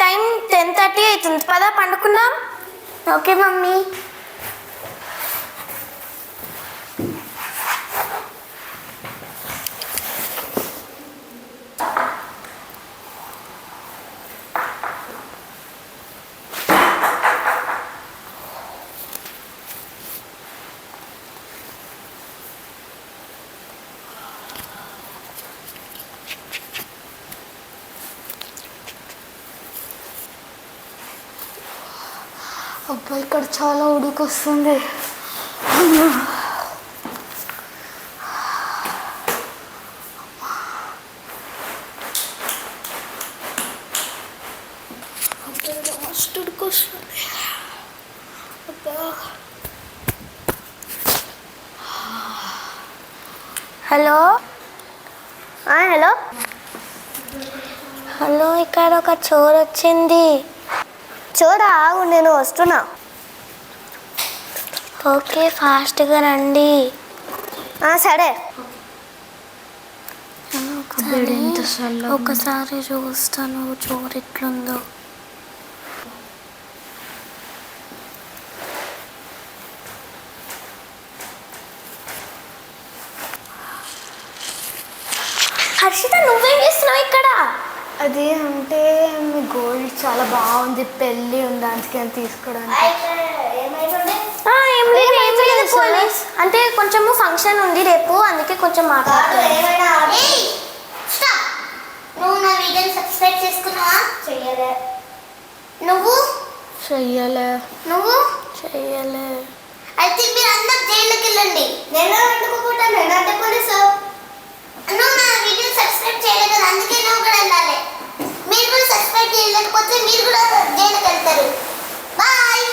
Time 10:30 అవుతుంది. పదా పండుకుందాం. Okay mummy. అబ్బా ఇక్కడ చాలా ఉడికొస్తుంది. మస్తు ఉడికొస్తుంది. అబ్బా. హలో హలో హలో, ఇక్కడ ఒక చోరు వచ్చింది. చోరా, ఆగు, నేను వస్తున్నా. ఓకే, ఫాస్ట్గా రండి. సరే. ఒకసారి చూస్తాను చోరు ఎట్లుందో. హర్షిత, నువ్వేం చేస్తున్నావు ఇక్కడ? అది అంటే మీ గోల్డ్ చాలా బాగుంది, పెళ్ళి ఉంది, అందుకే తీసుకోవడానికి. అంటే కొంచెం ఫంక్షన్ ఉంది రేపు, అందుకే కొంచెం మాట్లాడుతున్నాను. నువ్వు నా వీడియోని సబ్స్క్రైబ్ చేసుకున్నావా? చెయ్యలే. నువ్వు? చెయ్యలే. నువ్వు? చెయ్యలే. అయితే మీరు అందరు జైలుకి వెళ్ళండి. నేను వండుకోపోతాను, అంటే పోలీసు. నువ్వు నా వీడియోని సబ్స్క్రైబ్ చేయలేదు కదా, అందుకే నువ్వు కూడా వెళ్ళాలి. మీరు కూడా సబ్స్క్రైబ్ చేయలేకపోతే మీరు కూడా జైలుకి వెళ్తారు. బాయ్.